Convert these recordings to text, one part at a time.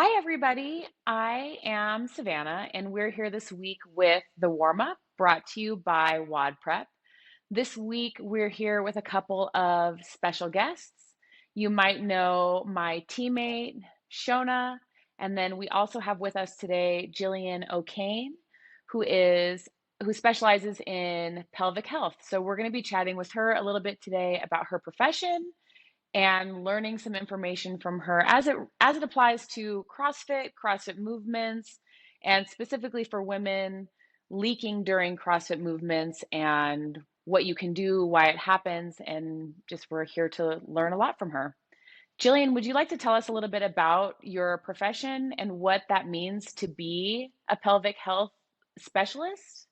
Hi, everybody. I am Savannah, and we're here this week with the warm up brought to you by WODprep. This week, we're here with a couple of special guests. You might know my teammate, Shona, and then we also have with us today Gillian O'Kane, who is who specializes in pelvic health. So we're going to be chatting with her a little bit today about her profession and learning some information from her as it applies to CrossFit movements, and specifically for women leaking during CrossFit movements and what you can do, why it happens, and just we're here to learn a lot from her. Jillian, would you like to tell us a little bit about your profession and what that means to be a pelvic health specialist?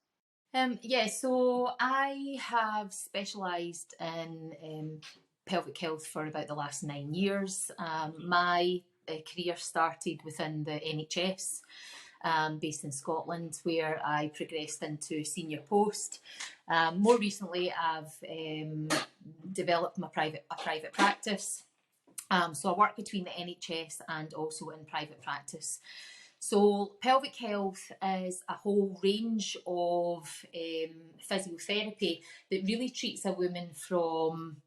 So I have specialised in pelvic health for about the last 9 years. My career started within the NHS, based in Scotland, where I progressed into senior post. More recently, I've developed a private practice. So I work between the NHS and also in private practice. So pelvic health is a whole range of physiotherapy that really treats a woman from,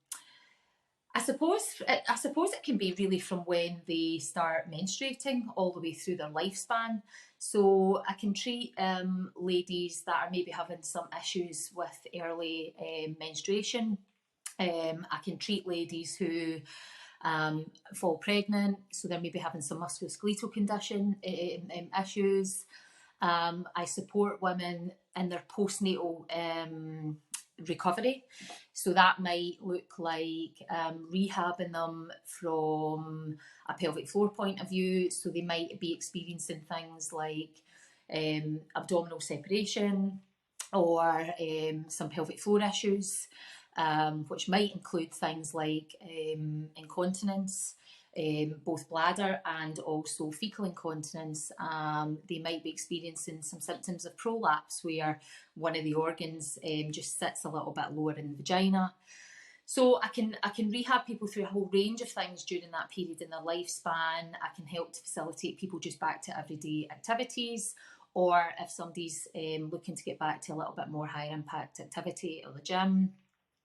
I suppose it can be really from when they start menstruating all the way through their lifespan. So I can treat ladies that are maybe having some issues with early menstruation. I can treat ladies who fall pregnant, so they're maybe having some musculoskeletal condition issues. I support women in their postnatal recovery. So that might look like rehabbing them from a pelvic floor point of view. So they might be experiencing things like abdominal separation or some pelvic floor issues, which might include things like incontinence, both bladder and also fecal incontinence. They might be experiencing some symptoms of prolapse where one of the organs just sits a little bit lower in the vagina. So I can rehab people through a whole range of things during that period in their lifespan. I can help to facilitate people just back to everyday activities, or if somebody's looking to get back to a little bit more higher impact activity or the gym.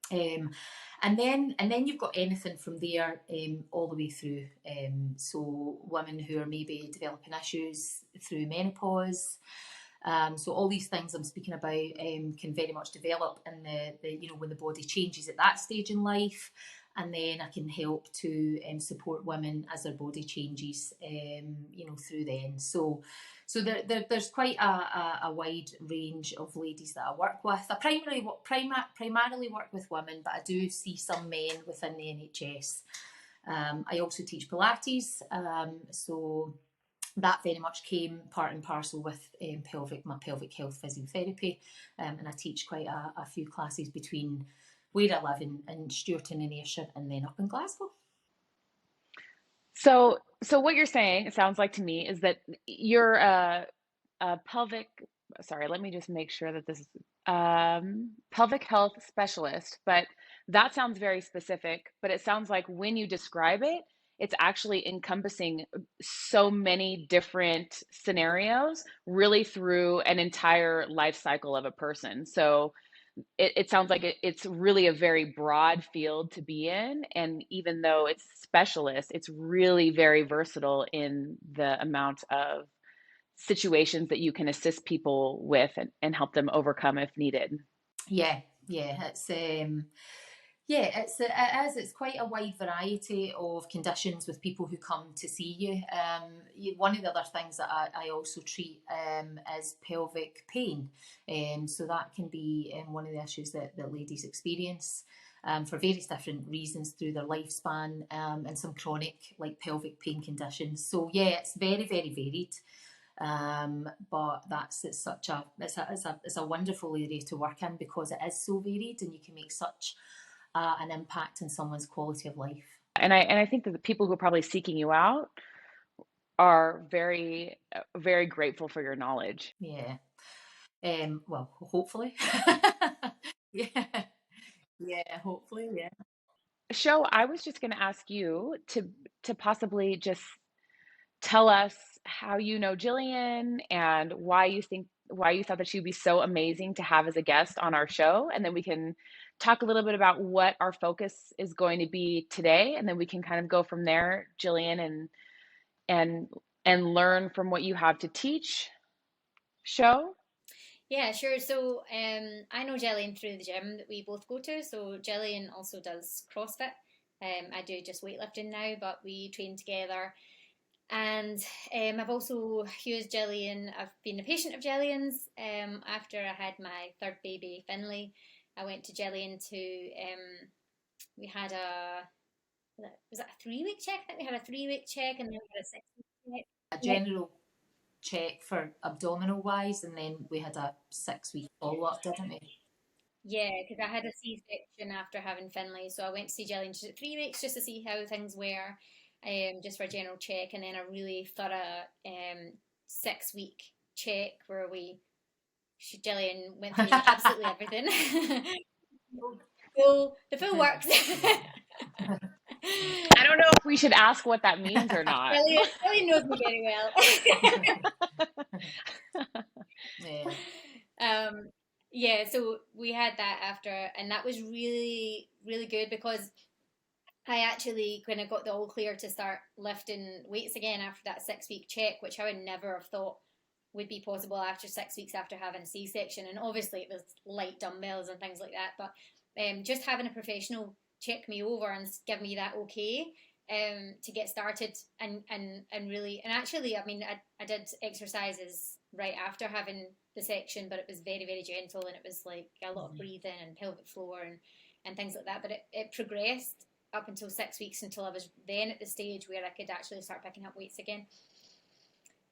And then you've got anything from there all the way through. So women who are maybe developing issues through menopause. So all these things I'm speaking about can very much develop in the when the body changes at that stage in life. And then I can help to support women as their body changes, through then. So there's quite a wide range of ladies that I work with. I primarily work with women, but I do see some men within the NHS. I also teach Pilates, so that very much came part and parcel with my pelvic health physiotherapy, and I teach quite a few classes between where I live in Stewarton and Ayrshire and then up in Glasgow. So what you're saying, it sounds like to me, is that you're a pelvic, sorry, let me just make sure that this is pelvic health specialist, but that sounds very specific. But it sounds like when you describe it, it's actually encompassing so many different scenarios, really through an entire life cycle of a person. So it sounds like it's really a very broad field to be in. And even though it's specialist, it's really very versatile in the amount of situations that you can assist people with and help them overcome if needed. Yeah, yeah, it's quite a wide variety of conditions with people who come to see you. One of the other things that I also treat is pelvic pain, so that can be one of the issues that ladies experience. For various different reasons through their lifespan, and some chronic like pelvic pain conditions. So yeah, it's very, very varied. But it's a wonderful area to work in because it is so varied and you can make such an impact on someone's quality of life. And I think that the people who are probably seeking you out are very very grateful for your knowledge. Yeah. Well, hopefully. Yeah. Yeah, hopefully, yeah. Sho, I was just going to ask you to possibly just tell us how you know Gillian and why you thought that she'd be so amazing to have as a guest on our show. And then we can talk a little bit about what our focus is going to be today. And then we can kind of go from there, Gillian, and and learn from what you have to teach, Sho. Yeah, sure. So I know Gillian through the gym that we both go to. So Gillian also does CrossFit. I do just weightlifting now, but we train together. And I've also used Gillian. I've been a patient of Gillian's. After I had my third baby, Finley, I went to Gillian to. We had a was that a 3 week check? I think we had a 3 week check, and then we had a 6 week A check. general check for abdominal wise, and then we had a 6 week follow up, didn't we? Yeah, because I had a C-section after having Finley, so I went to see Gillian just at 3 weeks just to see how things were, just for a general check, and then a really thorough 6 week check where Gillian went through absolutely everything. So the full works. I don't know if we should ask what that means or not. Gillian knows me very well. Yeah. Um, yeah, so we had that after, and that was really, really good because I actually kind of got the all clear to start lifting weights again after that 6 week check, which I would never have thought would be possible after 6 weeks after having a C-section. And obviously it was light dumbbells and things like that, but just having a professional check me over and give me that okay to get started and really, and actually, I mean, I did exercises right after having the section, but it was very, very gentle, and it was like a lot of breathing and pelvic floor and things like that. But it progressed up until 6 weeks until I was then at the stage where I could actually start picking up weights again.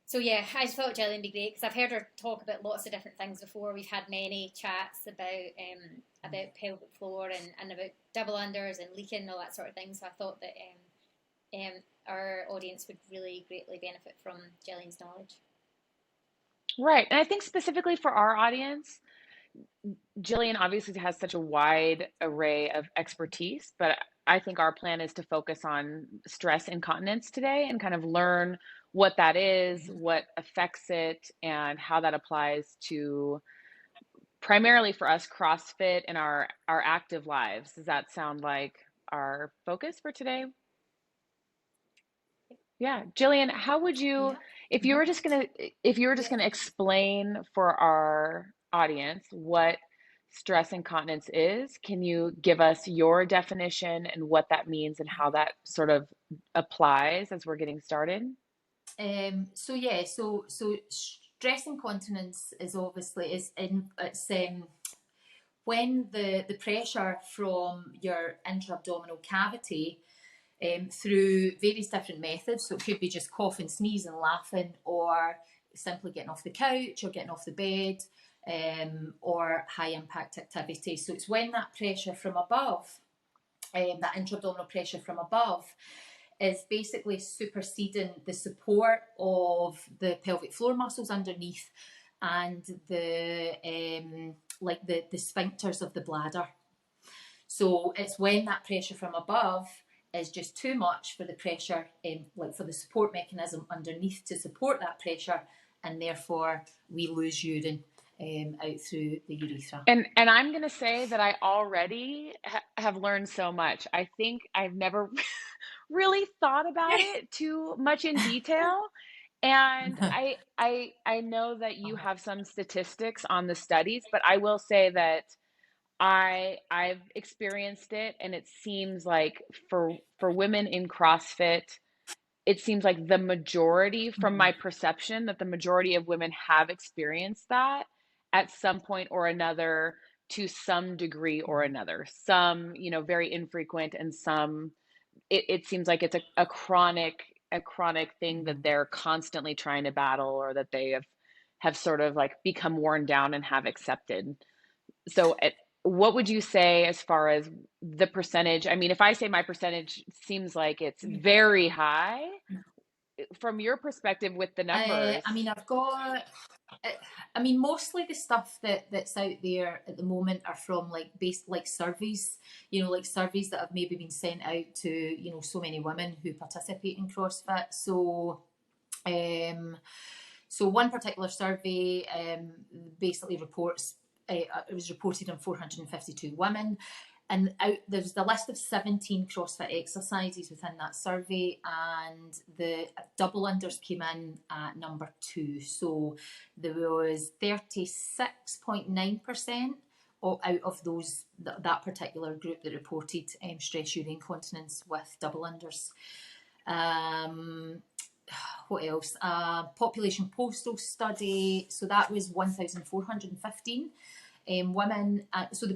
So yeah, I just thought Gillian would be great because I've heard her talk about lots of different things before. We've had many chats about pelvic floor and about double unders and leaking and all that sort of thing. So I thought that our audience would really greatly benefit from Gillian's knowledge. Right. And I think specifically for our audience, Gillian obviously has such a wide array of expertise, but I think our plan is to focus on stress incontinence today and kind of learn what that is, what affects it, and how that applies to primarily for us CrossFit and our active lives. Does that sound like our focus for today? Yeah, Jillian, how would you, Yeah. if you Mm-hmm. were just gonna, if you were just Yeah. gonna explain for our audience what stress incontinence is, can you give us your definition and what that means and how that sort of applies as we're getting started? So stress incontinence is obviously is in it's when the pressure from your intra-abdominal cavity through various different methods. So it could be just coughing, sneezing, laughing, or simply getting off the couch or getting off the bed, or high impact activity. So it's when that pressure from above, that intra-abdominal pressure from above, is basically superseding the support of the pelvic floor muscles underneath and the sphincters of the bladder. So it's when that pressure from above is just too much for the pressure, like for the support mechanism underneath to support that pressure, and therefore we lose urine out through the urethra. And I'm gonna say that I already have learned so much. I think I've never really thought about it too much in detail. And I know that you Uh-huh. have some statistics on the studies, but I will say that I've experienced it and it seems like for women in CrossFit, it seems like the majority, from Mm-hmm. my perception, that the majority of women have experienced that at some point or another to some degree or Mm-hmm. another. Some, very infrequent, and some it seems like it's a chronic thing that Mm-hmm. they're constantly trying to battle or that they have sort of like become worn down and have accepted. So what would you say as far as the percentage? I mean, if I say my percentage seems like it's very high, from your perspective with the numbers. I mean, I've got. I mean, mostly the stuff that's out there at the moment are from like surveys, like surveys that have maybe been sent out to so many women who participate in CrossFit. So So one particular survey basically reports, it was reported on 452 women, and there's the list of 17 CrossFit exercises within that survey, and the double unders came in at number 2. So there was 36.9% out of those that particular group that reported stress urinary incontinence with double unders. What else? Population postal study. So that was 1,415 women. So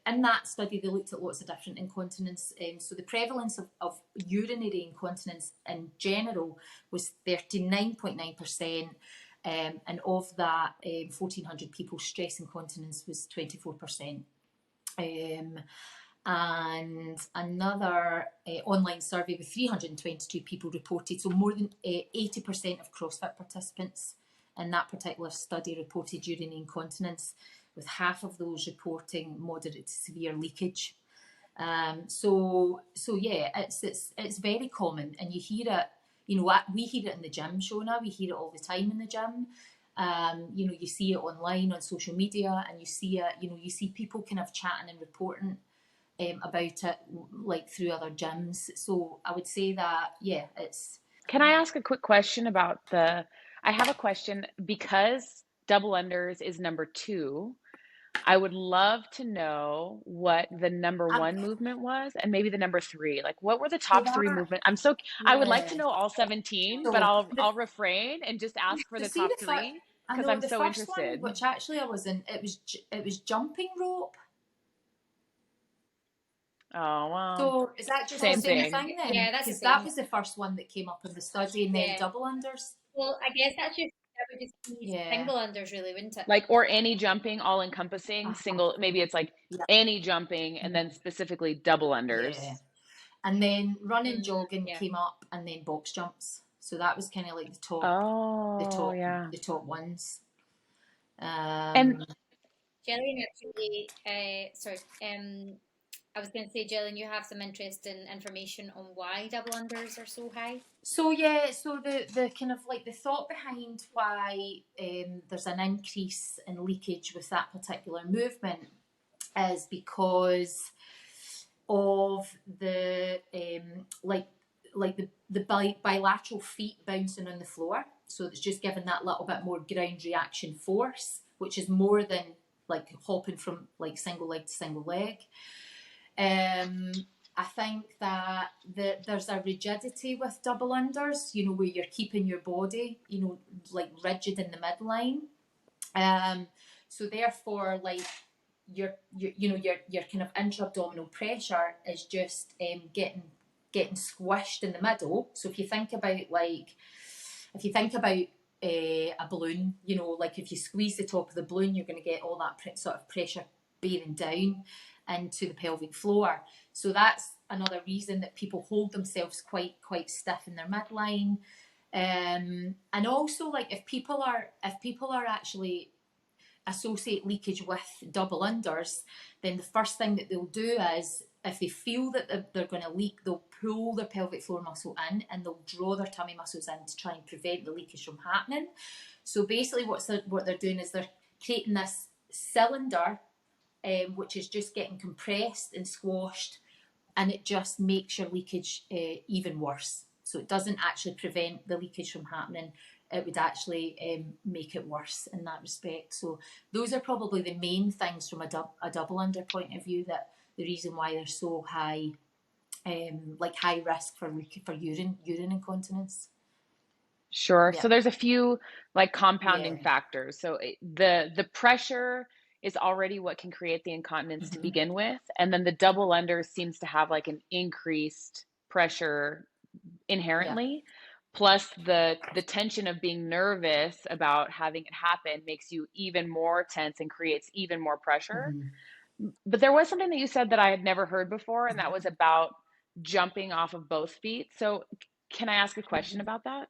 in that study, they looked at lots of different incontinence. So the prevalence of urinary incontinence in general was 39.9%. And of that, 1,400 people, stress incontinence was 24%. And another online survey with 322 people reported, so more than 80% of CrossFit participants in that particular study reported urinary incontinence, with half of those reporting moderate to severe leakage. So yeah, it's very common, and you hear it. We hear it in the gym, Shona. We hear it all the time in the gym. You see it online on social media, and you see it. You see people kind of chatting and reporting about it, like through other gyms. So I would say that, yeah, it's. Can I ask a quick question about I have a question because double unders is number 2. I would love to know what the number 1 movement was and maybe the number 3. Like, what were the So top 3 that, movements? I would like to yeah. know all 17, but So I'll refrain and just ask for the the see top the first, 3 I because know I'm the so first one, interested. which actually I was in. It was jumping rope. Oh, well, So is that just the same same thing. thing then? Yeah, that's the Because that same. was the first one that came up in the study, and then Yeah. double unders. Well, I guess that would just be Yeah. single unders, really, wouldn't it? Like, or any jumping, all encompassing, single, maybe it's like Yeah. any jumping and then specifically double Yeah. unders. And then running, Mm, jogging yeah. came up, and then box jumps. So that was kind of like the Oh, top, yeah. the top ones. And Gillian actually, sorry, I was going to say, Gillian, you have some interest in information on why double unders are so high. So yeah, so the kind of like the thought behind why there's an increase in leakage with that particular movement is because of the bilateral feet bouncing on the floor. So it's just giving that little bit more ground reaction force, which is more than like hopping from like single leg to single leg. I think that there's a rigidity with double unders, where you're keeping your body, like rigid in the midline. So therefore, like your kind of intra-abdominal pressure is just getting squished in the middle. So if you think about a balloon, like if you squeeze the top of the balloon, you're going to get all that sort of pressure bearing down into the pelvic floor. So that's another reason that people hold themselves quite stiff in their midline. And also, like if people are actually associate leakage with double unders, then the first thing that they'll do is, if they feel that they're going to leak, they'll pull their pelvic floor muscle in, and they'll draw their tummy muscles in to try and prevent the leakage from happening. So basically what they're doing is they're creating this cylinder, which is just getting compressed and squashed, and it just makes your leakage even worse. So it doesn't actually prevent the leakage from happening. It would actually make it worse in that respect. So those are probably the main things from a double under point of view, that the reason why they're so high, like high risk for urine incontinence. sure. Yeah, So there's a few like compounding yeah, factors. So the pressure is already what can create the incontinence to mm-hmm. begin with, and then the double under seems to have like an increased pressure Yeah, inherently. Plus the tension of being nervous about having it happen makes you even more tense and creates even more pressure. mm-hmm. But there was something that you said that I had never heard before, and that Mm-hmm. was about jumping off of both feet. So can I ask a question Mm-hmm. about that?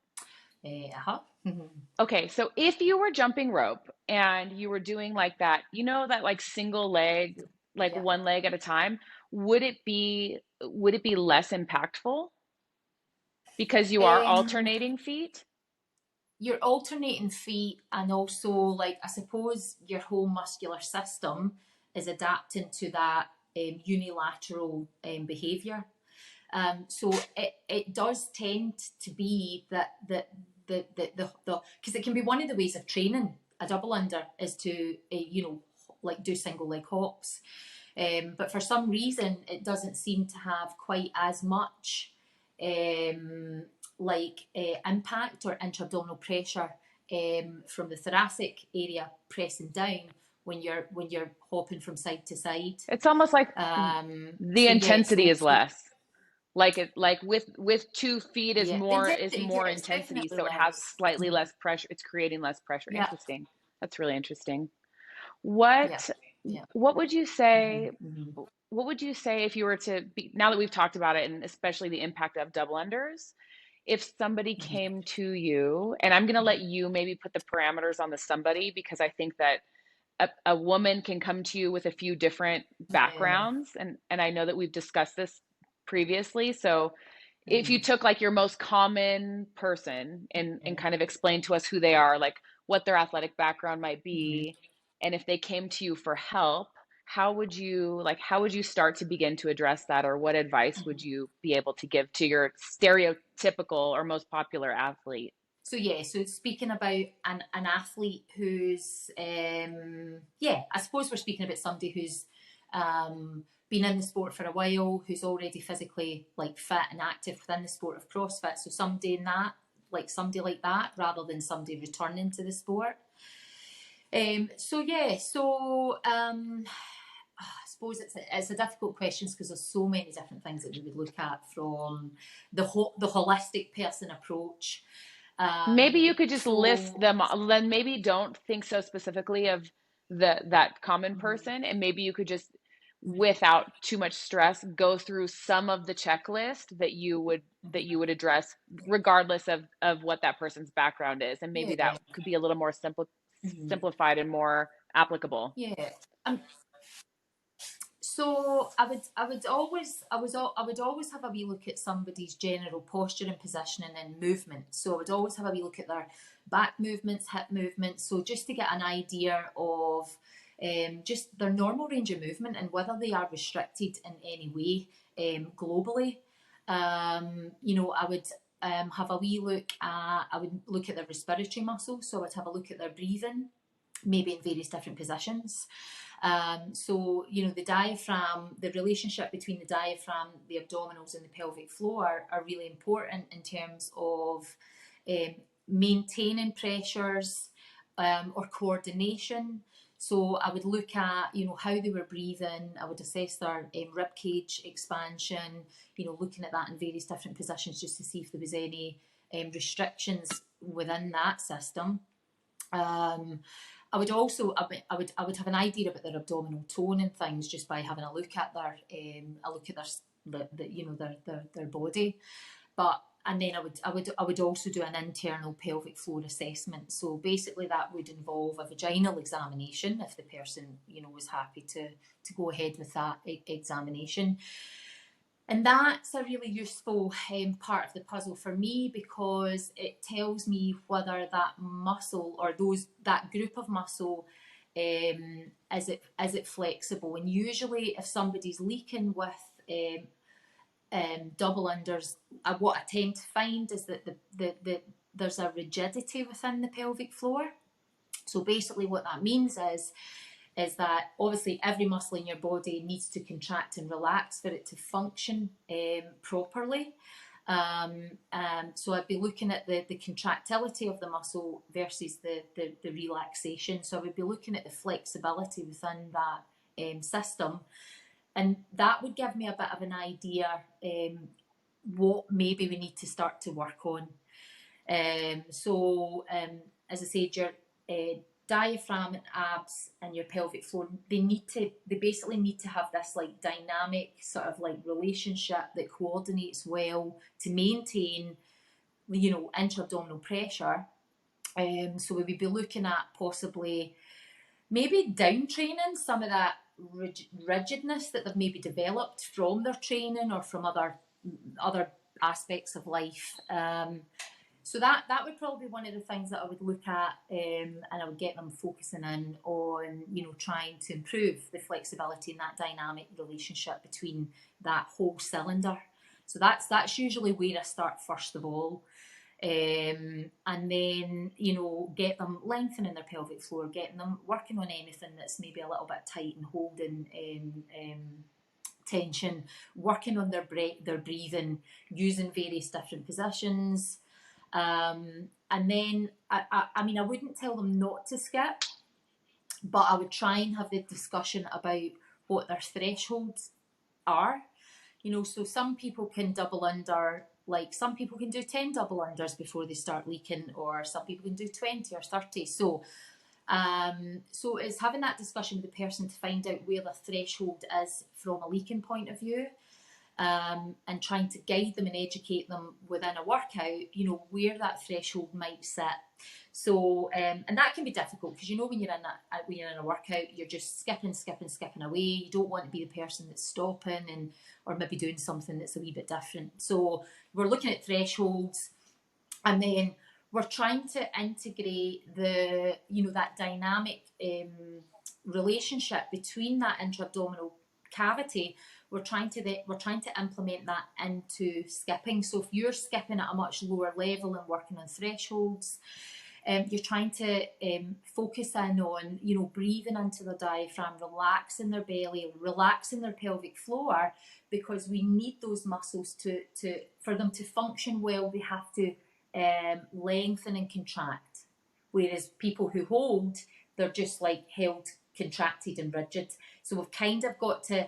Uh-huh. Mm-hmm. Okay, so if you were jumping rope and you were doing like that, that like single leg, like Yeah. one leg at a time, would it be less impactful because you are Um, alternating feet? your alternating feet, and also, like, I suppose your whole muscular system is adapting to that unilateral behaviour. So it does tend to be that the because it can be one of the ways of training a double under is to like do single leg hops, but for some reason it doesn't seem to have quite as much impact or intra-abdominal pressure from the thoracic area pressing down when you're hopping from side to side. It's almost like the So yeah, intensity is less. Like with 2 feet is yeah, the intensity, yeah, more it's intensity, definitely so it has less. slightly less pressure. It's creating less pressure. Yeah, Interesting. That's really interesting. yeah, What yeah. what would you Hmm. say Hmm. what would you say if you were to be, now that we've talked about it, and especially the impact of double unders, if somebody Hmm. came to you, and I'm going to let Hmm. you maybe put the parameters on the somebody, because I think that a woman can come to you with a few different Yeah. backgrounds, and I know that we've discussed this previously. So if you Hmm. took like your most common person and Hmm. kind of explained to us who they are, like what their athletic background might Hmm. be, and if they came to you for help, how would you start to begin to address that, or what advice would Hmm. you be able to give to your stereotypical or most popular athlete? So yeah, so speaking about an athlete who's yeah, I suppose we're speaking about somebody who's been in the sport for a while, who's already physically like fit and active within the sport of CrossFit. So somebody in that, like somebody like that, rather than somebody returning to the sport. So yeah, I suppose it's a difficult question because there's so many different things that we would look at, from the holistic person approach. Maybe you could just list So them, then maybe don't think so specifically of that common mhm, person, and maybe you could just, mhm, without too much stress, go through some of the checklist that mhm. you would address regardless of what that person's background is, and maybe that Yeah, could be a little more mhm, simplified and more applicable. yeah. So I would always have a wee look at somebody's general posture and positioning and movement. So I would always have a wee look at their back movements, hip movements. So just to get an idea of just their normal range of movement and whether they are restricted in any way globally. I would have a wee look at. I would look at their respiratory muscles. So I would have a look at their breathing, maybe in various different positions. The diaphragm, the relationship between the diaphragm, the abdominals, and the pelvic floor are really important in terms of um, maintaining pressures or coordination. So I would look at, how they were breathing. I would assess their rib cage expansion. Looking at that in various different positions just to see if there was any restrictions within that system. Um, I would have an idea about their abdominal tone and things just by having a look at their body. But and then I would also do an internal pelvic floor assessment. So basically that would involve a vaginal examination if the person was happy to go ahead with that examination. And that's a really useful part of the puzzle for me, because it tells me whether that muscle or that group of muscle is it flexible. And usually, if somebody's leaking with double unders, what I tend to find is that there's a rigidity within the pelvic floor. So basically, what that means is that obviously every muscle in your body needs to contract and relax for it to function properly. So I'd be looking at the contractility of the muscle versus the relaxation. So I would be looking at the flexibility within that system. And that would give me a bit of an idea what maybe we need to start to work on. As I said, your diaphragm and abs and your pelvic floor, they basically need to have this like dynamic sort of like relationship that coordinates well to maintain, intra-abdominal pressure. So we would be looking at possibly maybe down training some of that rigidness that they've maybe developed from their training or from other aspects of life. So that would probably be one of the things that I would look at, and I would get them focusing in on, trying to improve the flexibility and that dynamic relationship between that whole cylinder. So that's usually where I start first of all. And then, get them lengthening their pelvic floor, getting them working on anything that's maybe a little bit tight and holding tension, working on their breathing, using various different positions. And then, I wouldn't tell them not to skip, but I would try and have the discussion about what their thresholds are. So some people can double under, like some people can do 10 double unders before they start leaking, or some people can do 20 or 30. So it's having that discussion with the person to find out where the threshold is from a leaking point of view, and trying to guide them and educate them within a workout, where that threshold might sit. So, and that can be difficult because when you're in a workout, you're just skipping away. You don't want to be the person that's stopping or maybe doing something that's a wee bit different. So we're looking at thresholds, and then we're trying to integrate that dynamic relationship between that intra-abdominal cavity. We're trying to implement that into skipping. So if you're skipping at a much lower level and working on thresholds, you're trying to focus in on, breathing into the diaphragm, relaxing their belly, relaxing their pelvic floor, because we need those muscles for them to function well. They have to lengthen and contract. Whereas people who hold, they're just like held, contracted and rigid. So we've kind of got to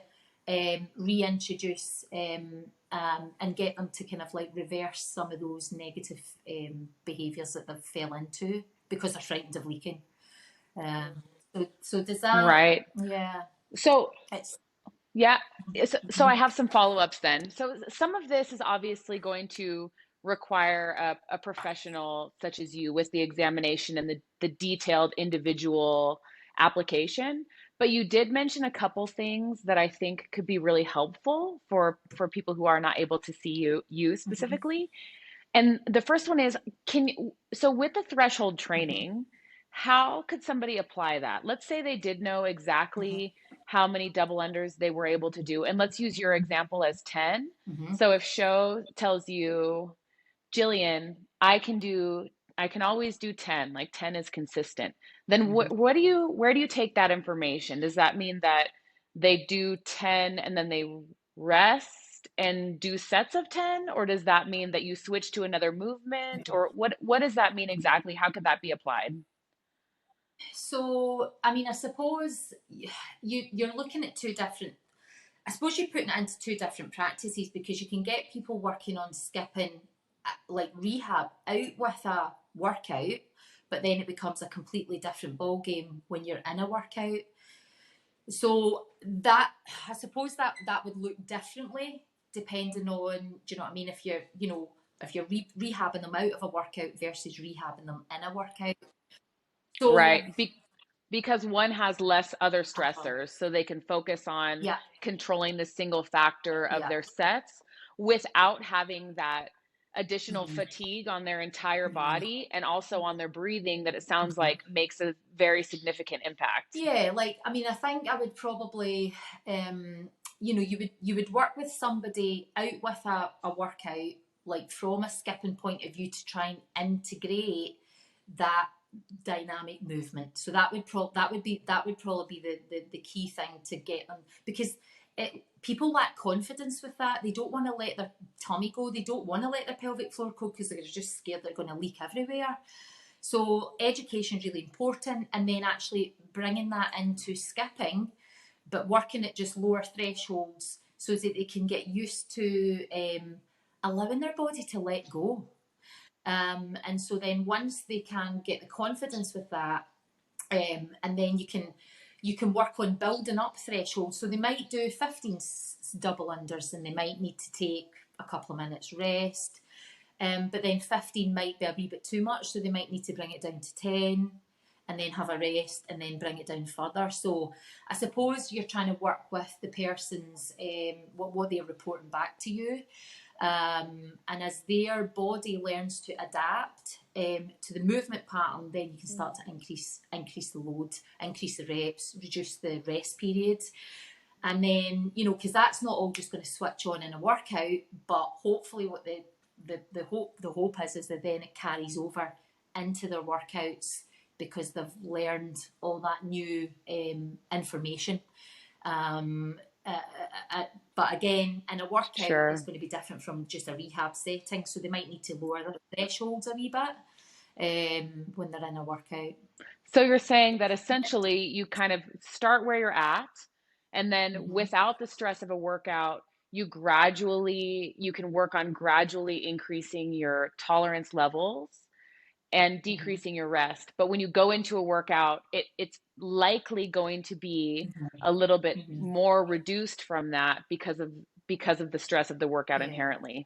reintroduce and get them to kind of like reverse some of those negative behaviours that they've fell into because they're frightened of leaking. So does that? Right. Yeah. So, It's yeah. So I have some follow-ups then. So some of this is obviously going to require a professional such as you with the examination and the detailed individual application. But you did mention a couple things that I think could be really helpful for people who are not able to see you specifically. And the first one is, so with the threshold training, how could somebody apply that? Let's say they did know exactly how many double unders they were able to do. And let's use your example as 10. So if Sho tells you, Gillian, I can always do 10, like 10 is consistent. Then where do you take that information? Does that mean that they do 10 and then they rest and do sets of 10, or does that mean that you switch to another movement, or what does that mean exactly? How could that be applied? So, I suppose you're looking at two different. I suppose you're putting it into two different practices, because you can get people working on skipping, like rehab, out with a workout, but then it becomes a completely different ball game when you're in a workout. So that, I suppose that would look differently depending on, do you know what I mean? If you're rehabbing them out of a workout versus rehabbing them in a workout. So, Right. Because one has less other uh stressors, so they can focus on yeah, controlling the single factor of yeah. their sets without having that additional Mhm, fatigue on their entire mhm, body and also on their breathing that it sounds like makes a very significant impact. Yeah, I think I would probably, you would work with somebody out with a workout, like from a skipping point of view, to try and integrate that dynamic movement. So that would probably be the key thing to get them, because people lack confidence with that. They don't want to let their tummy go. They don't want to let their pelvic floor go because they're just scared they're going to leak everywhere. So education is really important, and then actually bringing that into skipping, but working at just lower thresholds so that they can get used to allowing their body to let go. And so then once they can get the confidence with that, and then you can work on building up thresholds. So they might do 15 double unders, and they might need to take a couple of minutes rest. But then 15 might be a wee bit too much, so they might need to bring it down to 10 and then have a rest and then bring it down further. So I suppose you're trying to work with the person's what they're reporting back to you. And as their body learns to adapt to the movement pattern, then you can start to increase the load, increase the reps, reduce the rest periods. And then, you know, because that's not all just going to switch on in a workout, but hopefully what the hope is that then it carries over into their workouts because they've learned all that new information. But again, in a workout, it's going to be different from just a rehab setting. So they might need to lower the thresholds a wee bit when they're in a workout. So you're saying that essentially you kind of start where you're at, and then without the stress of a workout, you can work on gradually increasing your tolerance levels and decreasing your rest. But when you go into a workout, it's likely going to be a little bit more reduced from that because of the stress of the workout inherently.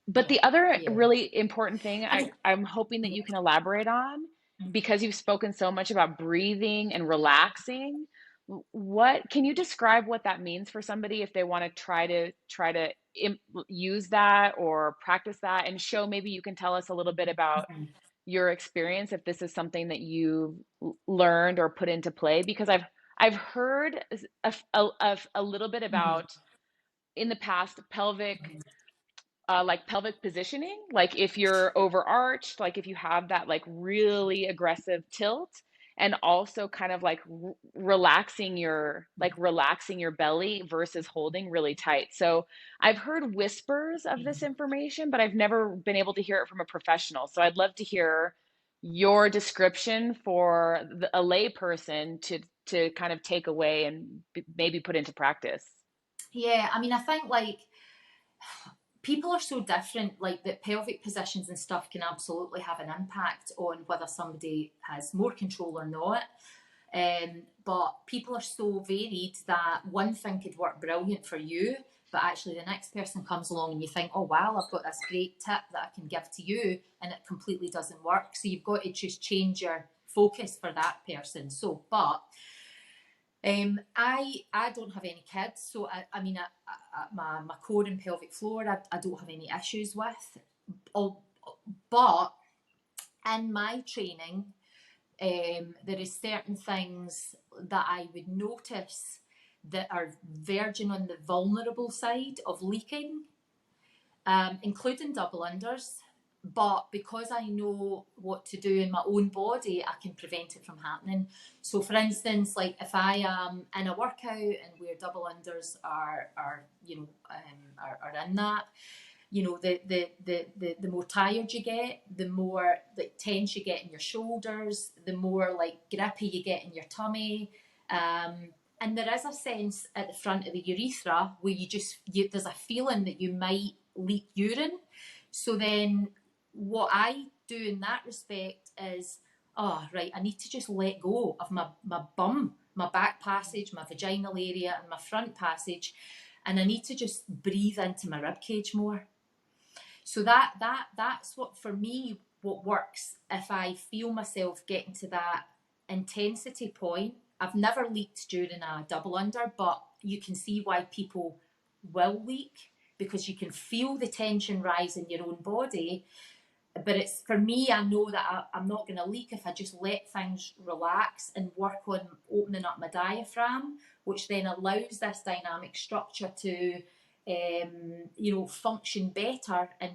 But the other really important thing I'm hoping that you can elaborate on, because you've spoken so much about breathing and relaxing, what can you describe what that means for somebody if they want to try to use that or practice that? And Sho, maybe you can tell us a little bit about your experience, if this is something that you've learned or put into play, because I've heard a little bit about in the past like pelvic positioning, like if you're overarched, like if you have that like really aggressive tilt, and also kind of like relaxing your belly versus holding really tight. So I've heard whispers of this information, but I've never been able to hear it from a professional. So I'd love to hear your description for a lay person to kind of take away and maybe put into practice. Yeah, I mean, I think like people are so different, like that pelvic positions and stuff can absolutely have an impact on whether somebody has more control or not. But people are so varied that one thing could work brilliant for you, but actually the next person comes along and you think, oh wow, I've got this great tip that I can give to you, and it completely doesn't work. So you've got to just change your focus for that person. So, but I don't have any kids, so I mean, my core and pelvic floor, I don't have any issues with. But in my training, there is certain things that I would notice that are verging on the vulnerable side of leaking, including double unders. But because I know what to do in my own body, I can prevent it from happening. So for instance, like if I am in a workout and where double unders are in that, you know, the more tired you get, the more like tense you get in your shoulders, the more like grippy you get in your tummy. And there is a sense at the front of the urethra where there's a feeling that you might leak urine. So then what I do in that respect is, oh, right, I need to just let go of my bum, my back passage, my vaginal area, and my front passage, and I need to just breathe into my rib cage more. So that's what, for me, what works if I feel myself getting to that intensity point. I've never leaked during a double under, but you can see why people will leak, because you can feel the tension rise in your own body. But it's, for me, I know that I'm not going to leak if I just let things relax and work on opening up my diaphragm, which then allows this dynamic structure to, function better and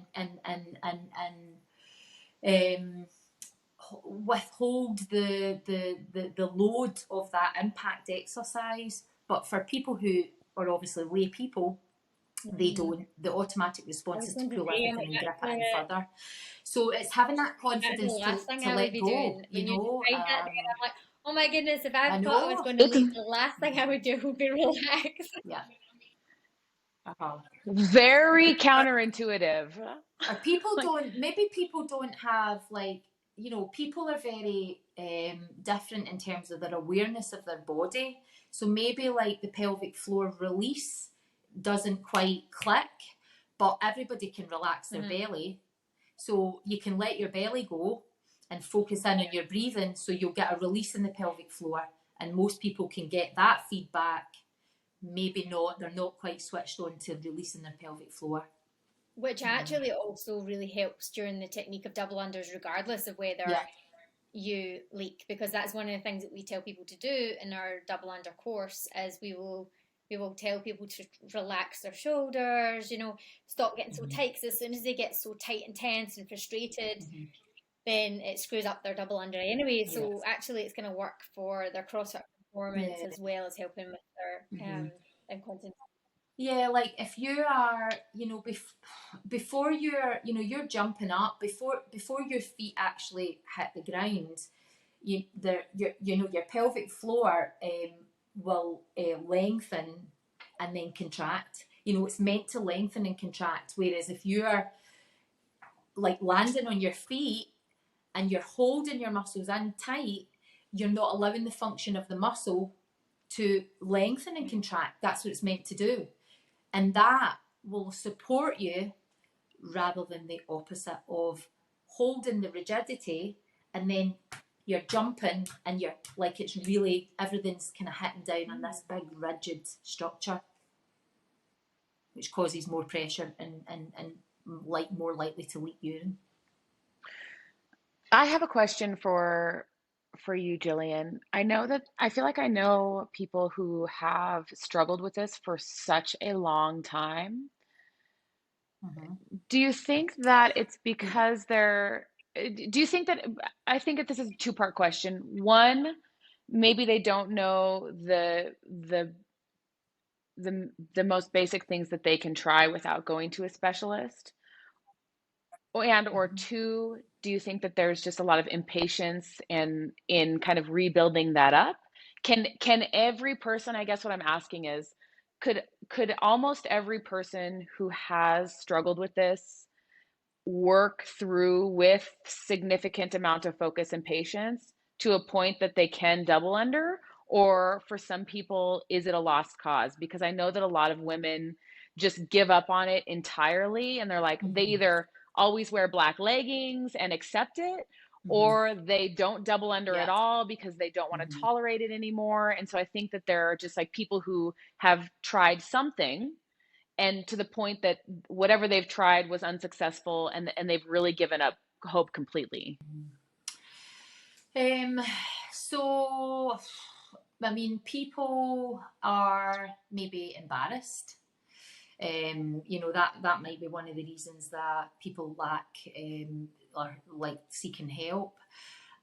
withhold the load of that impact exercise. But for people who are obviously lay people, they don't. The automatic response is to pull everything and grip it in further. So it's having that confidence to let go. When You you know, describe that, I'm like, oh my goodness, if I I thought I was know. going to leave, the last thing I would do would be relax. Yeah. Uh-huh. Very counterintuitive. Or people Like, don't. Maybe people don't have like, you know. People are very different in terms of their awareness of their body. So maybe like the pelvic floor release doesn't quite click, but everybody can relax their belly. So you can let your belly go and focus in on your breathing, so you'll get a release in the pelvic floor. And most people can get that feedback. Maybe not, they're not quite switched on to releasing their pelvic floor. which actually also really helps during the technique of double unders, regardless of whether Yeah. you leak, because that's one of the things that we tell people to do in our double under course. Is we will tell people to relax their shoulders, stop getting so tight, because as soon as they get so tight and tense and frustrated, then it screws up their double under anyway. Yeah. So actually it's going to work for their CrossFit performance Yeah. as well as helping with their incontinence. Yeah, like if you are, before you're jumping up, before your feet actually hit the ground, your pelvic floor will lengthen and then contract. It's meant to lengthen and contract. Whereas if you're like landing on your feet and you're holding your muscles in tight, you're not allowing the function of the muscle to lengthen and contract. That's what it's meant to do. And that will support you rather than the opposite of holding the rigidity and then you're jumping and you're like, it's really, everything's kind of hitting down on this big rigid structure, which causes more pressure and like more likely to leak urine. I have a question for you, Gillian. I feel like I know people who have struggled with this for such a long time. Do you think that it's because do you think that, I think that this is a two-part question. One, maybe they don't know the most basic things that they can try without going to a specialist. And or two, do you think that there's just a lot of impatience and in kind of rebuilding that up? Can every person, I guess what I'm asking is, could almost every person who has struggled with this work through with significant amount of focus and patience to a point that they can double under? Or for some people, is it a lost cause? Because I know that a lot of women just give up on it entirely and they're like, they either always wear black leggings and accept it, or they don't double under at Yeah. all because they don't want to tolerate it anymore. And so I think that there are just like people who have tried something and to the point that whatever they've tried was unsuccessful, and they've really given up hope completely. So, I mean, people are maybe embarrassed. That might be one of the reasons that people lack or like seeking help.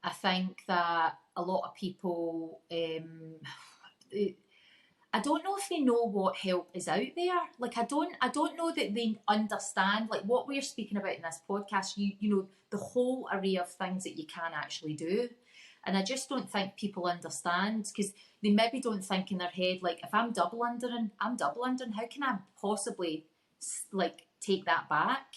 I think that a lot of people, I don't know if they know what help is out there. Like I don't know that they understand like what we're speaking about in this podcast. You know the whole array of things that you can actually do, and I just don't think people understand because they maybe don't think in their head like if I'm double undering, I'm double undering. How can I possibly like take that back?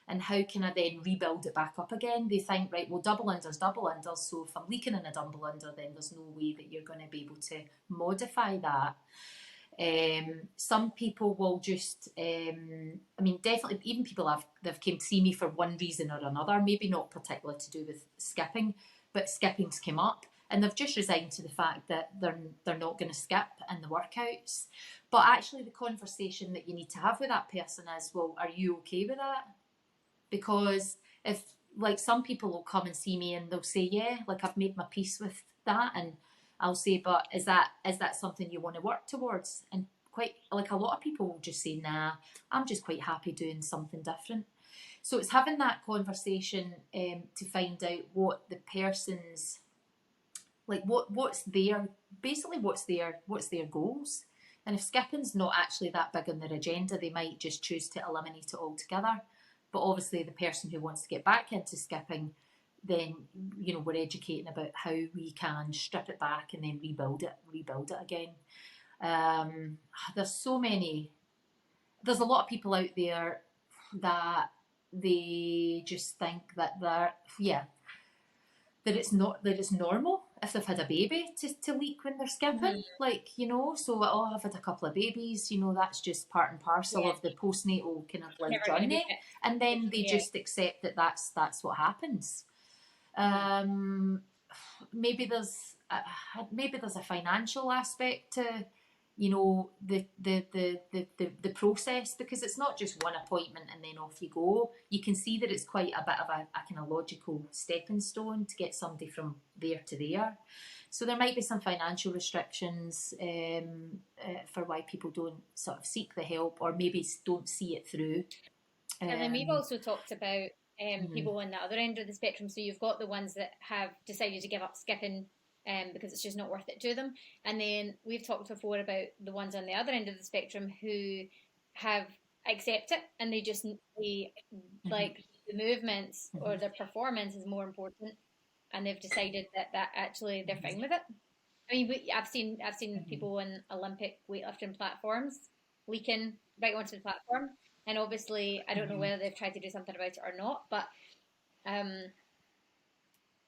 And how can I then rebuild it back up again? They think, right, well, double unders, double unders. So if I'm leaking in a double under, then there's no way that you're going to be able to modify that. Some people will just, I mean, definitely, even people they've came to see me for one reason or another, maybe not particularly to do with skipping, but skipping's come up, and they've just resigned to the fact that they're not going to skip in the workouts. But actually, the conversation that you need to have with that person is, well, are you okay with that? Because if like some people will come and see me and they'll say, yeah, like I've made my peace with that, and I'll say, but is that something you want to work towards? And quite like a lot of people will just say, nah, I'm just quite happy doing something different. So it's having that conversation to find out what the person's like what's their basically what's their goals. And if skipping's not actually that big on their agenda, they might just choose to eliminate it altogether. But obviously the person who wants to get back into skipping, then we're educating about how we can strip it back and then rebuild it again. There's a lot of people out there that they just think that that it's normal if they've had a baby to leak when they're skipping. Like, so I've had a couple of babies, that's just part and parcel of the postnatal kind of like journey. And then they just accept that that's what happens. Maybe there's a financial aspect to the process, because it's not just one appointment and then off you go. You can see that it's quite a bit of a kind of logical stepping stone to get somebody from there to there. So there might be some financial restrictions for why people don't sort of seek the help, or maybe don't see it through. And then we've Um, also talked about mhm, people on the other end of the spectrum. So you've got the ones that have decided to give up skipping because it's just not worth it to them. And then we've talked before about the ones on the other end of the spectrum who have accept it, and they mhm, like the movements or mhm, their performance is more important, and they've decided that actually they're fine with it. I mean, I've seen mhm, people on Olympic weightlifting platforms leaking right onto the platform, and obviously I don't know mhm, whether they've tried to do something about it or not, um,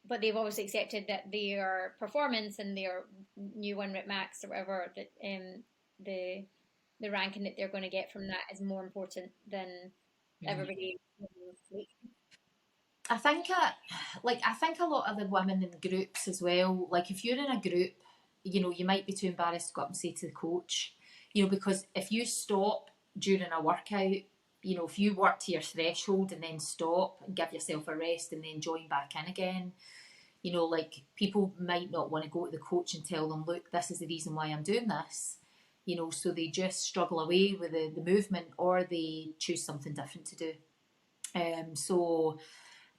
but they've obviously accepted that their performance and their new 1 rep max or whatever that the ranking that they're going to get from that is more important than mhm. everybody. I think I think a lot of the women in groups as well. Like if you're in a group, you might be too embarrassed to go up and say to the coach, because if you stop during a workout, if you work to your threshold and then stop and give yourself a rest and then join back in again, like people might not want to go to the coach and tell them, look, this is the reason why I'm doing this. So they just struggle away with the movement, or they choose something different to do. So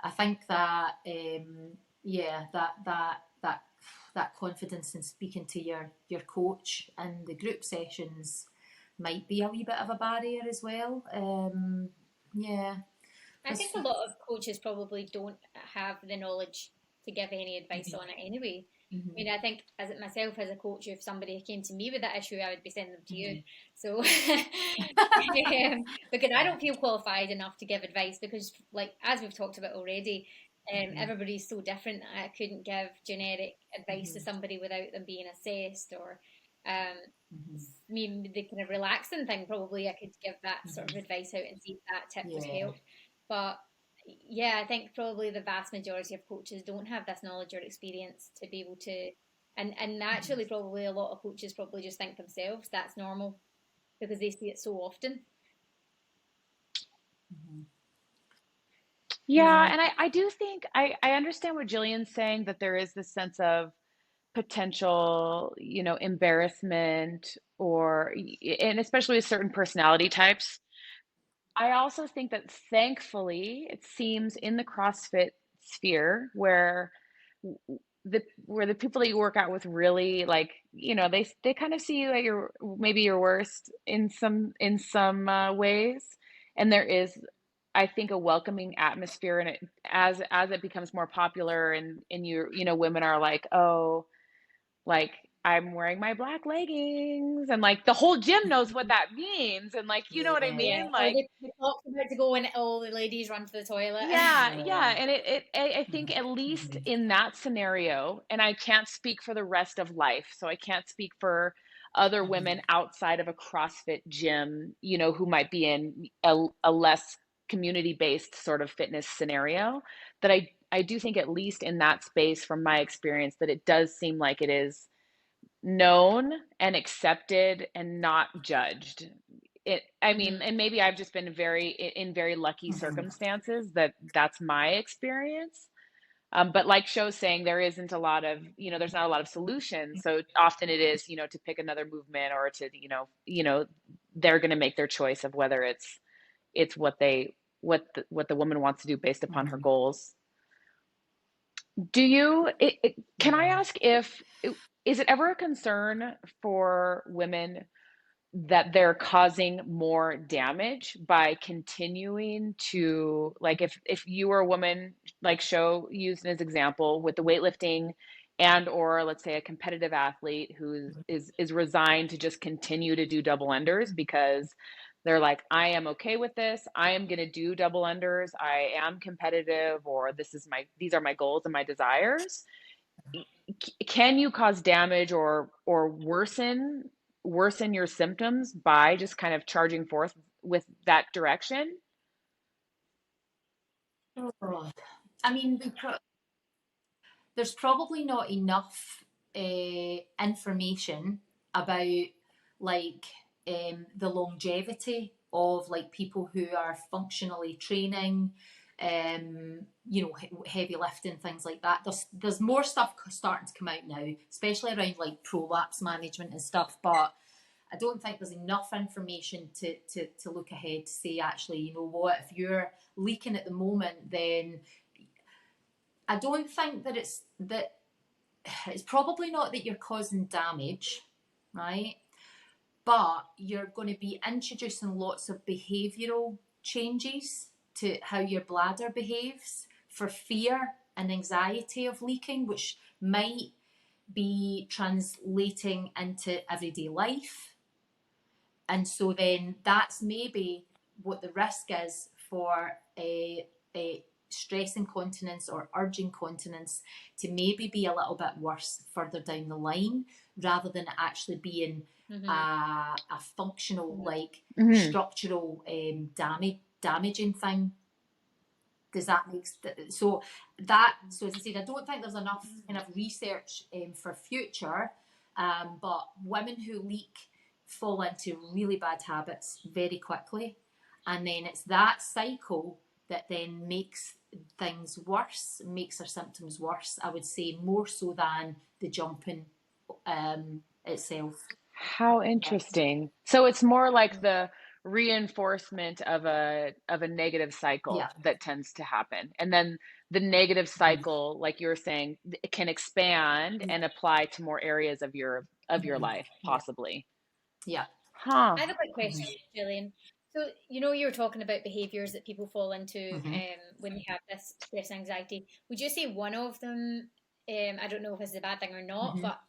I think that yeah, that confidence in speaking to your coach and the group sessions might be a wee bit of a barrier as well. Yeah, I because think a lot of coaches probably don't have the knowledge to give any advice on it anyway. I hmm mean, I think as it myself as a coach, if somebody came to me with that issue, I would be sending them to you. hmm So, because I don't feel qualified enough to give advice, because, like as we've talked about already, hmm everybody's so different. I couldn't give generic advice to hmm somebody without them being assessed, or um, hmm me the kind of relaxing thing. Probably I could give that sort of hmm advice out and see if that tip would yeah. help. But yeah, I think probably the vast majority of coaches don't have this knowledge or experience to be able to, and hmm naturally, probably a lot of coaches probably just think themselves that's normal because they see it so often. hmm Yeah, Yeah. and I do think I understand what Jillian's saying, that there is this sense of potential, embarrassment, or and especially with certain personality types. I also think that thankfully it seems in the CrossFit sphere where the people that you work out with really, like, they kind of see you at your maybe your worst in some ways, and there is, I think, a welcoming atmosphere in it as it becomes more popular, and women are like, oh, like, I'm wearing my black leggings, and like the whole gym knows what that means, and like, you know what I Yeah. Yeah, mean? or Like, they talk about to go and all the ladies run to the toilet. yeah, Yeah. yeah, and I think hmm at least hmm in that scenario, and I can't speak for the rest of life, so I can't speak for other hmm women outside of a CrossFit gym, who might be in a less community-based sort of fitness scenario, that I do think at least in that space, from my experience, that it does seem like it is known and accepted and not judged. I mean, Hmm. and maybe I've just been in very lucky hmm circumstances that's my experience. But like Show's saying, there isn't a lot of, there's not a lot of solutions. So often it is, to pick another movement, or to, they're going to make their choice of whether it's what the woman wants to do based upon her hmm goals. Can I Yeah. ask, is it ever a concern for women that they're causing more damage by continuing to, like, if you were a woman, like Show used as example with the weightlifting, and or let's say a competitive athlete who is resigned to just continue to do double unders because they're like, I am okay with this, I am going to do double unders, I am competitive, or these are my goals and my desires. Can you cause damage, or worsen your symptoms by just kind of charging forth with that direction? Oh, I mean, there's probably not enough information about like the longevity of like people who are functionally training, heavy lifting, things like that. There's more stuff starting to come out now, especially around like prolapse management and stuff, but I don't think there's enough information to look ahead to say, actually, you know what, if you're leaking at the moment, then I don't think that it's probably not that you're causing damage, right? But you're going to be introducing lots of behavioural changes to how your bladder behaves for fear and anxiety of leaking, which might be translating into everyday life. And so then that's maybe what the risk is for a stress incontinence or urge incontinence to maybe be a little bit worse further down the line, rather than it actually being a functional, like structural damaging thing. Does that make sense? So as I said, I don't think there's enough kind of research for future, but women who leak fall into really bad habits very quickly, and then it's that cycle that then makes things worse, makes their symptoms worse, I would say, more so than the jumping itself. How interesting. So it's more like the reinforcement of a negative cycle Yeah. that tends to happen. And then the negative cycle, like you were saying, it can expand and apply to more areas of your life, Yeah. possibly. Yeah. Huh. I have a quick question, Gillian. So, you were talking about behaviours that people fall into when they have this stress anxiety. Would you say one of them, I don't know if it's a bad thing or not, but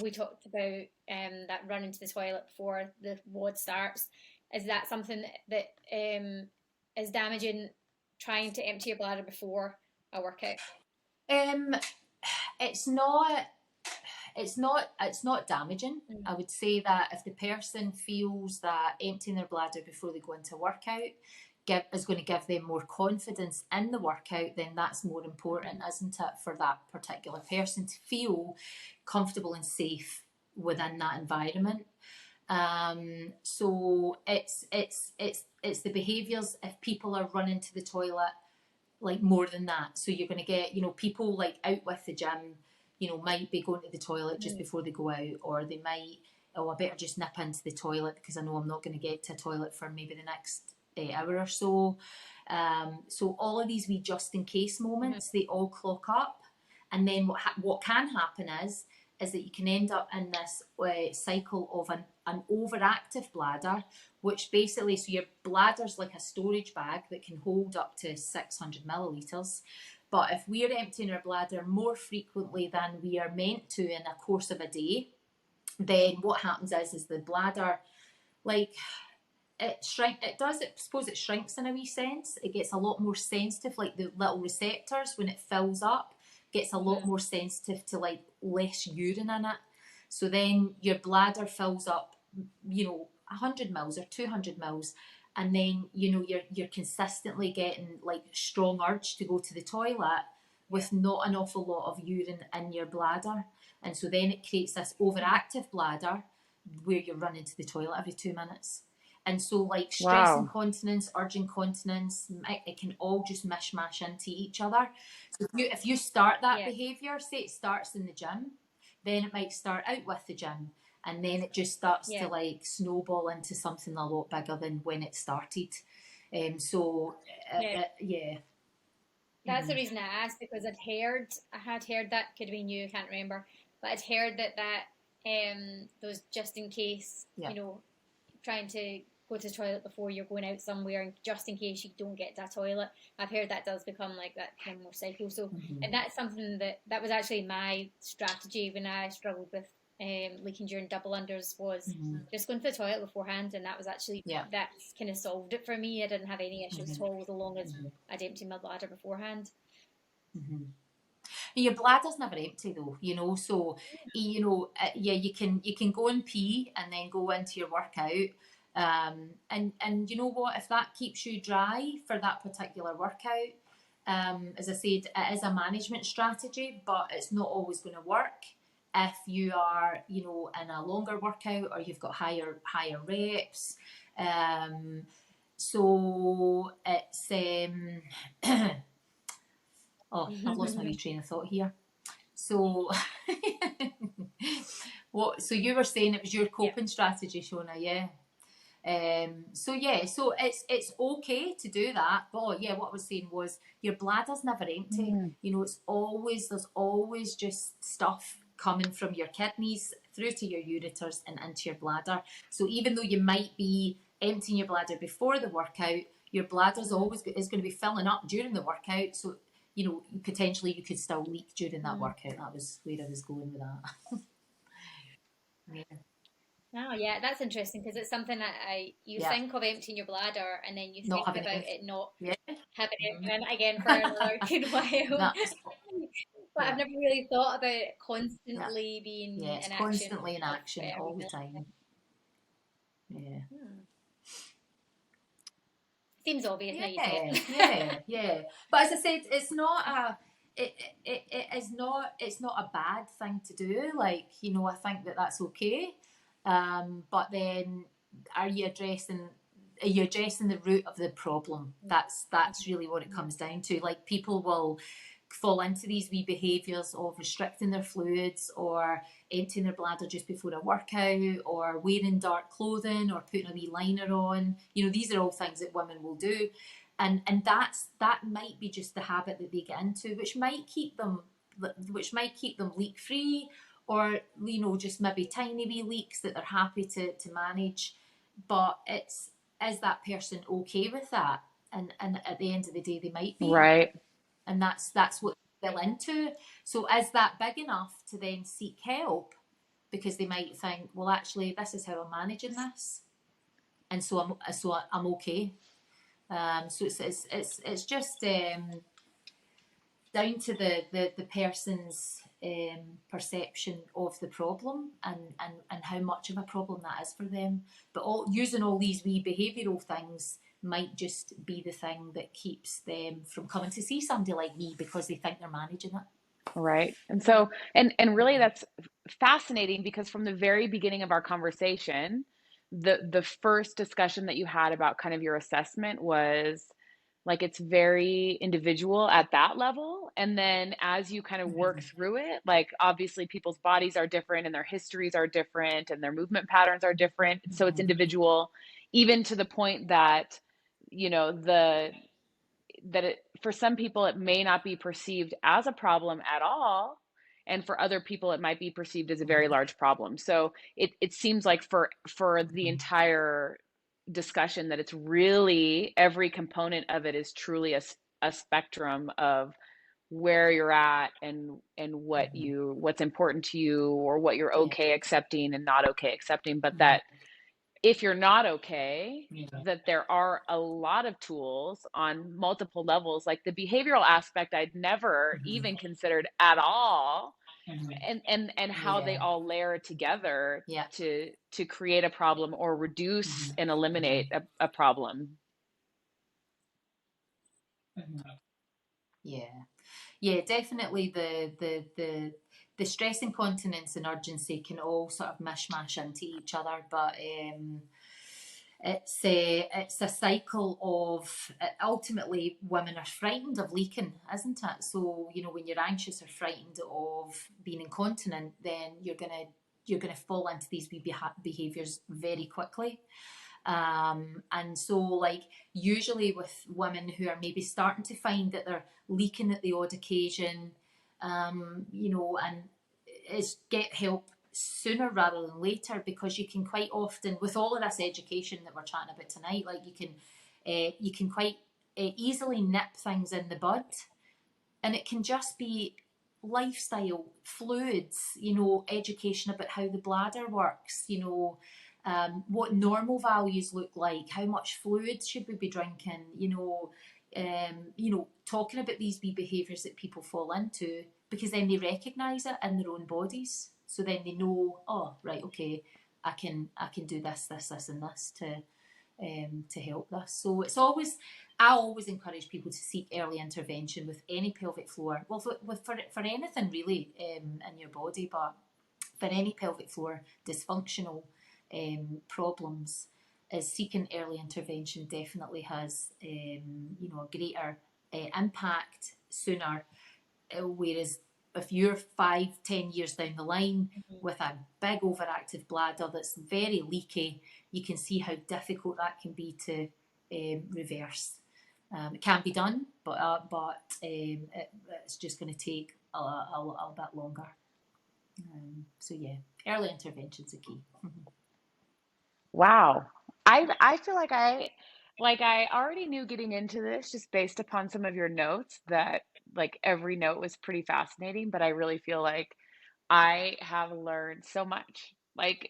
we talked about that running to the toilet before the WOD starts. Is that something that is damaging, trying to empty your bladder before a workout? It's not it's not damaging. I would say that if the person feels that emptying their bladder before they go into a workout is going to give them more confidence in the workout, then that's more important, isn't it, for that particular person to feel comfortable and safe within that environment. So it's the behaviours. If people are running to the toilet like more than that, so you're going to get, people like out with the gym, might be going to the toilet just before they go out, or they might, oh, I better just nip into the toilet because I know I'm not going to get to a toilet for maybe the next hour or so. So all of these wee just in case moments, they all clock up, and then what can happen is that you can end up in this cycle of an overactive bladder, which basically, so your bladder's like a storage bag that can hold up to 600 millilitres. But if we're emptying our bladder more frequently than we are meant to in a course of a day, then what happens is the bladder, like, it shrinks in a wee sense. It gets a lot more sensitive, like the little receptors, when it fills up, gets a lot more sensitive to like less urine in it. So then your bladder fills up, 100 mils or 200 mils, and then you're consistently getting like strong urge to go to the toilet with not an awful lot of urine in your bladder, and so then it creates this overactive bladder where you're running to the toilet every 2 minutes. And so like stress incontinence, urge incontinence, it can all just mishmash into each other. So if you start that behaviour, say it starts in the gym, then it might start out with the gym, and then it just starts to like snowball into something a lot bigger than when it started. That's the reason I asked, because I had heard that, could have been you, I can't remember, but I'd heard that those just in case, trying to go to the toilet before you're going out somewhere, and just in case you don't get to a toilet, I've heard that does become like that kind of more cycle. So, and that's something that was actually my strategy when I struggled with leaking during double unders, was just going to the toilet beforehand, and that was actually that's kind of solved it for me. I didn't have any issues at all, as long as I'd emptied my bladder beforehand. Your bladder's never empty though, so you can go and pee and then go into your workout, and you know what, if that keeps you dry for that particular workout, as I said, it is a management strategy, but it's not always going to work. if you are, you know, in a longer workout or you've got higher reps. So it's oh, I've lost my wee train of thought here. So so you were saying it was your coping strategy, Shona, yeah? So it's okay to do that. But what I was saying was your bladder's never empty. You know, there's always just stuff coming from your kidneys through to your ureters and into your bladder. So even though you might be emptying your bladder before the workout, your bladder's always is going to be filling up during the workout. So, you know, potentially you could still leak during that workout. That was where I was going with that. Yeah. Oh yeah, that's interesting because it's something that you Yeah. think of emptying your bladder and then you Not think having about it. it not Yeah. having it Mm-hmm. in again for another good while. That's, But I've yeah. never really thought about it Yeah. constantly Yeah, being it's in action constantly in like action all every the minute. time. Yeah. Seems obvious now you say Yeah, it. yeah, yeah. But as I said, it's not a it's not a bad thing to do. Like, you know, I think that that's okay. But then are you addressing the root of the problem? That's really what it comes down to. Like, people will fall into these wee behaviours of restricting their fluids or emptying their bladder just before a workout or wearing dark clothing or putting a wee liner on. You know, these are all things that women will do. And that might be just the habit that they get into, which might keep them leak free, or, you know, just maybe tiny wee leaks that they're happy to manage. But is that person okay with that? And at the end of the day they might be. Right. And that's what they fell into. So is that big enough to then seek help? Because they might think, well, actually, this is how I'm managing this, and so I'm okay. So it's just down to the person's perception of the problem, and how much of a problem that is for them. But using all these wee behavioural things might just be the thing that keeps them from coming to see somebody like me, because they think they're managing it. Right. And so, and really that's fascinating, because from the very beginning of our conversation, the first discussion that you had about kind of your assessment was like it's very individual at that level. And then as you kind of work through it, like obviously people's bodies are different and their histories are different and their movement patterns are different. So it's individual, even to the point that, you know, for some people it may not be perceived as a problem at all, and for other people it might be perceived as a very large problem. So it seems like for the entire discussion that it's really every component of it is truly a spectrum of where you're at and what's important to you, or what you're Yeah. okay accepting and not okay accepting. But that if you're not okay, Yeah. that there are a lot of tools on multiple levels. Like the behavioral aspect I'd never even considered at all, and how they Yeah. all layer together Yeah. to create a problem or reduce and eliminate a problem. Yeah. Yeah, definitely the stress incontinence and urgency can all sort of mishmash into each other, but it's a cycle of ultimately women are frightened of leaking, isn't it? So, you know, when you're anxious or frightened of being incontinent, then you're gonna fall into these behaviors very quickly. And so, like, usually with women who are maybe starting to find that they're leaking at the odd occasion, you know, and is get help sooner rather than later, because you can quite often, with all of this education that we're chatting about tonight, like you can quite easily nip things in the bud, and it can just be lifestyle, fluids, you know, education about how the bladder works, you know, what normal values look like, how much fluid should we be drinking, you know, talking about these wee behaviours that people fall into, because then they recognise it in their own bodies. So then they know, oh, right, okay, I can do this, and this to help this. So I always encourage people to seek early intervention with any pelvic floor. Well, for anything really in your body, but for any pelvic floor dysfunctional problems, is seeking early intervention definitely has you know, a greater impact sooner. Whereas if you're 5-10 years down the line with a big overactive bladder that's very leaky, you can see how difficult that can be to reverse. It can be done, but it's just going to take a bit longer. So yeah, early intervention's a key. Wow. I feel like I already knew getting into this just based upon some of your notes that like every note was pretty fascinating, but I really feel like I have learned so much. Like,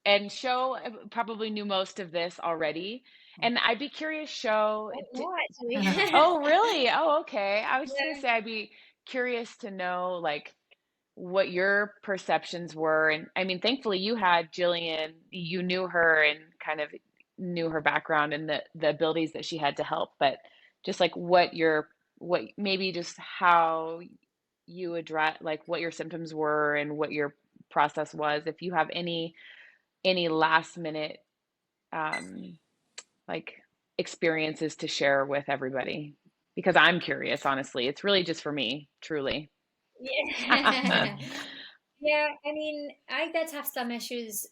and Sho probably knew most of this already. And I'd be curious, Sho, No, actually. oh, really? Oh, okay. I was just gonna Yeah. say I'd be curious to know like what your perceptions were. And I mean, thankfully you had Jillian, you knew her and kind of knew her background and the abilities that she had to help, but just like what maybe just how you address like what your symptoms were and what your process was, if you have any last minute um like experiences to share with everybody, because I'm curious, honestly. It's really just for me, truly. Yeah. Yeah, I mean, I did have some issues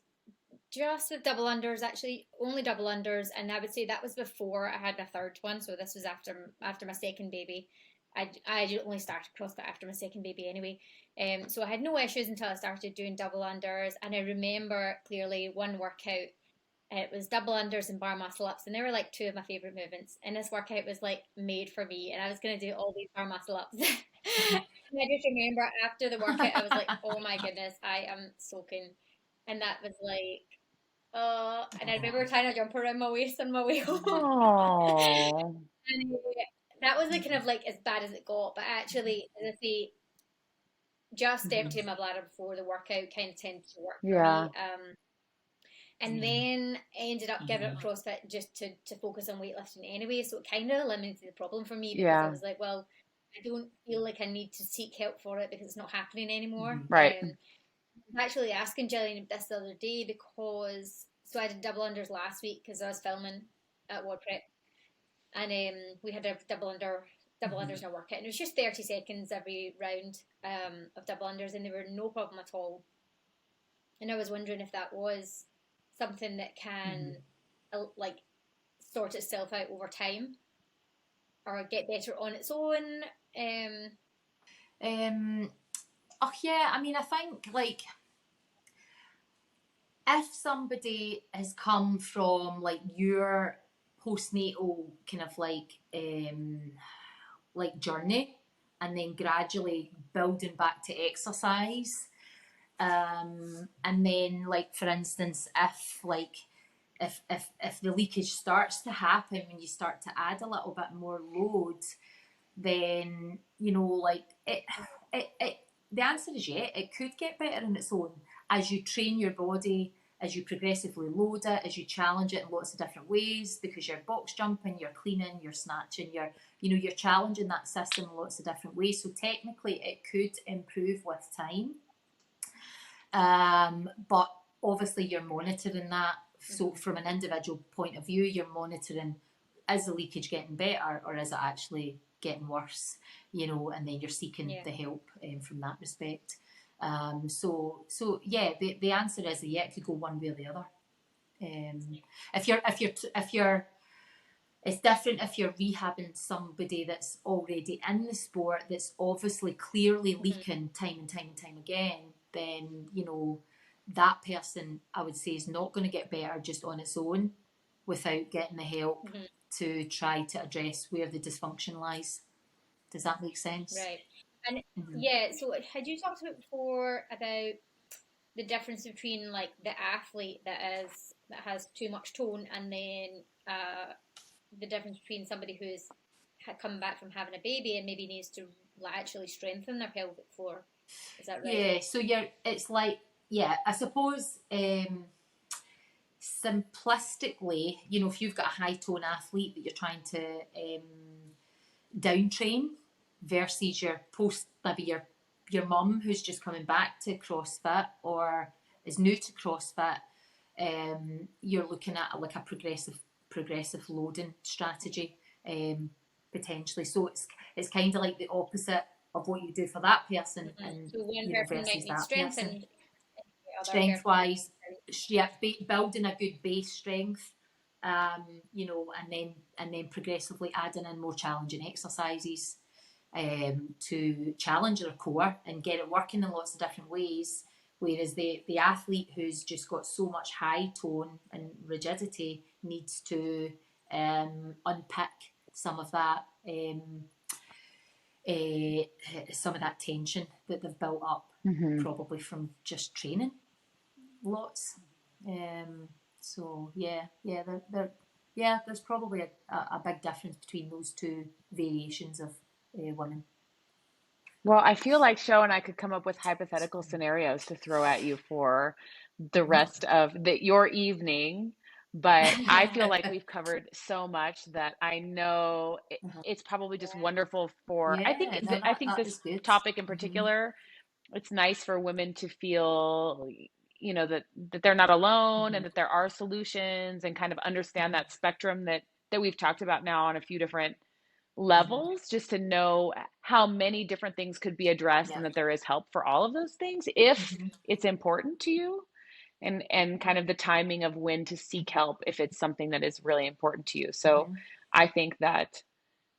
just with double unders, actually, only double unders, and I would say that was before I had my third one. So this was after my second baby. I only started CrossFit after my second baby anyway. So I had no issues until I started doing double unders, and I remember clearly one workout. It was double unders and bar muscle ups, and they were like two of my favorite movements. And this workout was like made for me, and I was going to do all these bar muscle ups. And I just remember after the workout, I was like, "Oh my goodness, I am soaking," and that was like, and I remember tying a jumper around my waist on my way home. Oh, And that was like kind of like as bad as it got. But actually, as I say, just emptying my bladder before the workout kind of tended to work for yeah, me. And then I ended up giving up CrossFit just to focus on weightlifting anyway. So it kind of eliminated the problem for me because I yeah, was like, well, I don't feel like I need to seek help for it because it's not happening anymore. right. I'm actually asking Gillian this the other day because so I did double unders last week because I was filming at WODprep, and we had a double unders in a workout, and it was just 30 seconds every round of double unders, and they were no problem at all. And I was wondering if that was something that can like sort itself out over time or get better on its own. Um, oh yeah, I mean, I think like if somebody has come from like your postnatal kind of like journey and then gradually building back to exercise, and then like for instance if the leakage starts to happen when you start to add a little bit more load, then you know like it the answer is yeah, it could get better on its own as you train your body, as you progressively load it, as you challenge it in lots of different ways, because you're box jumping, you're cleaning, you're snatching, you're challenging that system in lots of different ways. So technically it could improve with time. But obviously you're monitoring that. So from an individual point of view, you're monitoring, is the leakage getting better or is it actually getting worse? And then you're seeking the help from that respect. So yeah, the answer is yeah, it could go one way or the other. If you're it's different if you're rehabbing somebody that's already in the sport, that's obviously clearly leaking time and time and time again. Then that person, I would say, is not going to get better just on its own without getting the help to try to address where the dysfunction lies. Does that make sense? Right. And yeah, so had you talked about before about the difference between like the athlete that has too much tone and then the difference between somebody who's come back from having a baby and maybe needs to actually strengthen their pelvic floor? Is that right? Yeah, so it's like, yeah, I suppose simplistically, if you've got a high tone athlete that you're trying to down train versus your your mum who's just coming back to CrossFit or is new to CrossFit, you're looking at like a progressive loading strategy, potentially. So it's kind of like the opposite of what you do for that person, and So one person might versus need that strength person. and the other Strength person might wise, yeah, building a good base strength, and then progressively adding in more challenging exercises, to challenge their core and get it working in lots of different ways. Whereas the athlete who's just got so much high tone and rigidity needs to unpick some of that, some of that tension that they've built up, Mm-hmm. probably from just training lots. So there's probably a big difference between those two variations of women. Well, I feel like Sho and I could come up with hypothetical scenarios to throw at you for the rest of your evening, but I feel like we've covered so much that I know it's probably just wonderful for, Yeah, no, I think that is this good. topic in Mm-hmm. particular, it's nice for women to feel, that they're not alone Mm-hmm. and that there are solutions and kind of understand that spectrum that we've talked about now on a few different Mm-hmm. levels, just to know how many different things could be addressed Yeah. and that there is help for all of those things if Mm-hmm. it's important to you, and kind of the timing of when to seek help if it's something that is really important to you. So Mm-hmm. I think that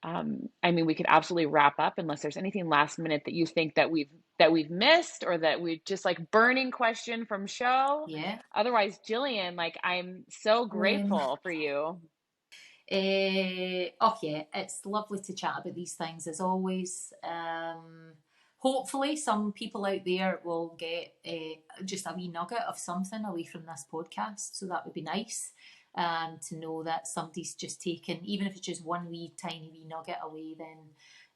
I mean, we could absolutely wrap up unless there's anything last minute that you think that we've missed, or that we just like burning question from Sho. Yeah. Otherwise, Gillian, like, I'm so Um, grateful for you. oh yeah, it's lovely to chat about these things as always. Hopefully, some people out there will get just a wee nugget of something away from this podcast. So that would be nice. To know that somebody's just taken, even if it's just one wee tiny wee nugget away, then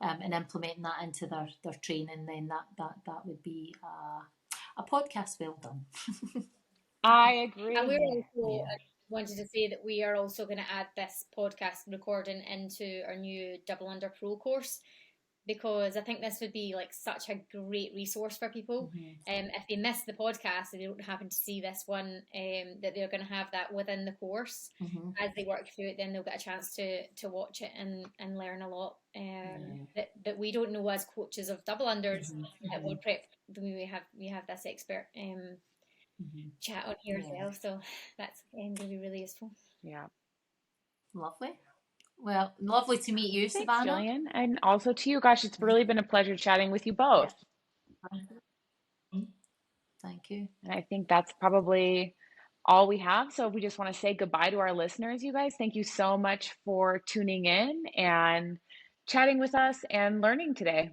and implementing that into their training, then that would be a podcast well done. I And we're agree. also Yeah. wanted to say that we are also going to add this podcast recording into our new Double Under Pro course, because I think this would be like such a great resource for people. Mm-hmm. If they miss the podcast and they don't happen to see this one, that they're going to have that within the course Mm-hmm. as they work through it. Then they'll get a chance to watch it and learn a lot, Yeah. that we don't know as coaches of double unders at Mm-hmm. WODprep. We have this expert Mm-hmm. chat on here as Yeah. well, so that's going to be really useful. Yeah. Lovely. Well, lovely to meet you, Thanks, Savannah. Jillian. And also to you. Gosh, it's really been a pleasure chatting with you Yeah. both. Thank you. And I think that's probably all we have. So if we just want to say goodbye to our listeners, you guys, thank you so much for tuning in and chatting with us and learning today.